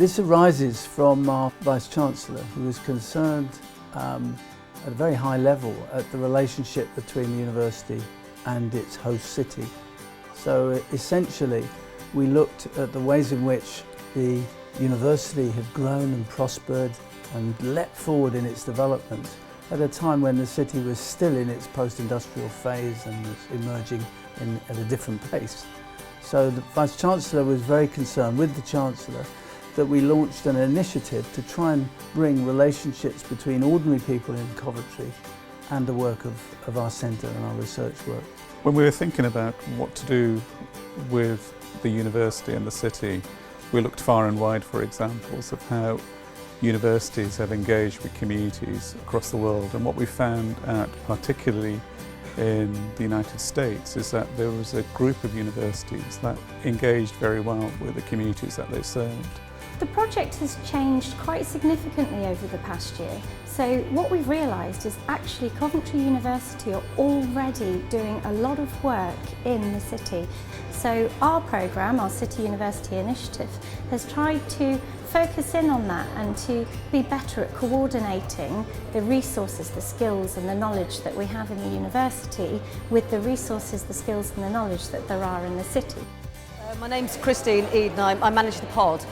This arises from our Vice-Chancellor, who is concerned at a very high level at the relationship between the university and its host city. So essentially we looked at the ways in which the university had grown and prospered and leapt forward in its development at a time when the city was still in its post-industrial phase and was emerging at a different pace. So the Vice-Chancellor was very concerned with the Chancellor that we launched an initiative to try and bring relationships between ordinary people in Coventry and the work of our centre and our research work. When we were thinking about what to do with the university and the city, we looked far and wide for examples of how universities have engaged with communities across the world, and what we found out particularly in the United States is that there was a group of universities that engaged very well with the communities that they served. The project has changed quite significantly over the past year. So what we've realised is actually Coventry University are already doing a lot of work in the city. So our programme, our City University Initiative, has tried to focus in on that and to be better at coordinating the resources, the skills and the knowledge that we have in the university with the resources, the skills and the knowledge that there are in the city. My name's Christine Eden. I manage the pod,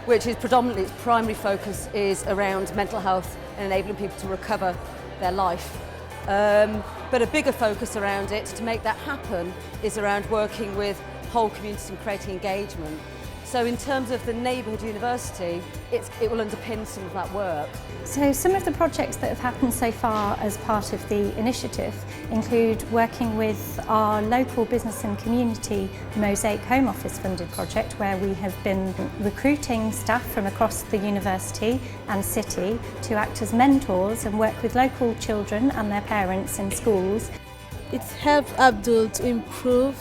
which is predominantly, its primary focus is around mental health and enabling people to recover their life. But a bigger focus around it to make that happen is around working with whole communities and creating engagement. So in terms of the neighbourhood university, it will underpin some of that work. So some of the projects that have happened so far as part of the initiative include working with our local business and community Mosaic Home Office funded project, where we have been recruiting staff from across the university and city to act as mentors and work with local children and their parents in schools. It's helped Abdul to improve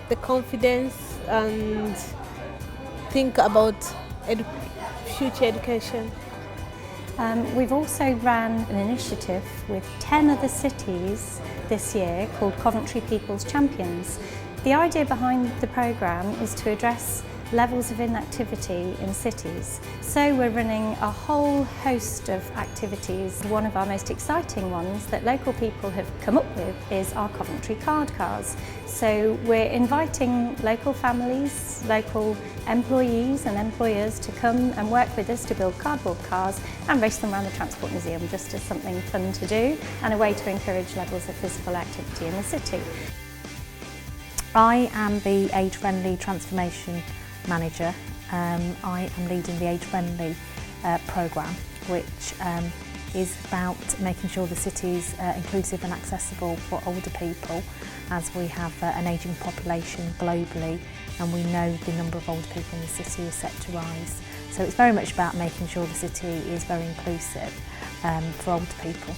the confidence and think about future education. We've also ran an initiative with 10 other cities this year called Coventry People's Champions. The idea behind the programme is to address levels of inactivity in cities. So we're running a whole host of activities. One of our most exciting ones that local people have come up with is our Coventry Card Cars. So we're inviting local families, local employees and employers to come and work with us to build cardboard cars and race them around the Transport Museum, just as something fun to do and a way to encourage levels of physical activity in the city. I am the Age Friendly Transformation Manager. I am leading the Age Friendly programme, which is about making sure the city is inclusive and accessible for older people, as we have an ageing population globally and we know the number of older people in the city is set to rise. So it's very much about making sure the city is very inclusive for older people.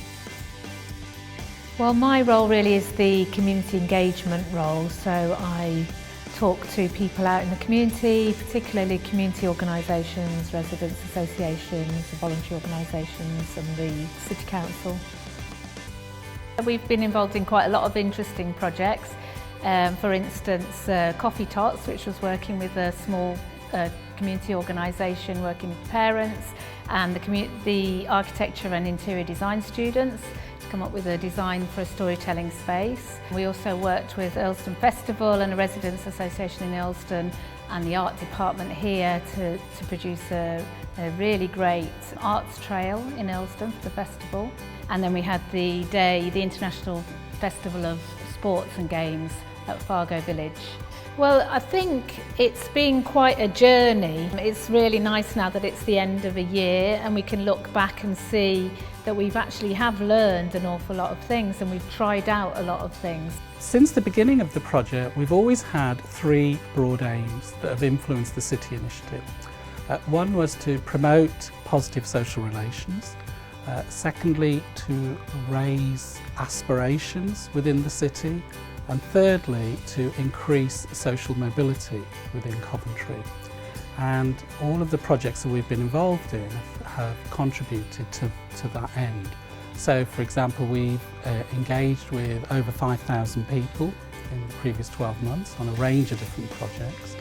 Well, my role really is the community engagement role, so I talk to people out in the community, particularly community organisations, residents associations, voluntary organisations and the City Council. We've been involved in quite a lot of interesting projects. For instance, Coffee Tots, which was working with a small community organisation working with parents and the architecture and interior design students to come up with a design for a storytelling space. We also worked with Earlston Festival and a residents association in Earlston and the art department here to produce a really great arts trail in Earlston for the festival. And then we had the International Festival of Sports and Games at Fargo Village. Well, I think it's been quite a journey. It's really nice now that it's the end of a year and we can look back and see that we've actually learned an awful lot of things and we've tried out a lot of things. Since the beginning of the project, we've always had three broad aims that have influenced the City Initiative. One was to promote positive social relations. Secondly, to raise aspirations within the city. And thirdly, to increase social mobility within Coventry. And all of the projects that we've been involved in have contributed to that end. So, for example, we've engaged with over 5,000 people in the previous 12 months on a range of different projects.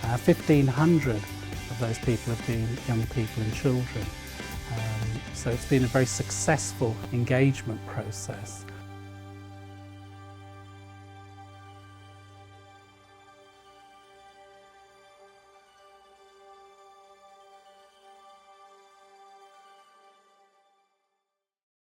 1,500 of of those people have been young people and children. So it's been a very successful engagement process.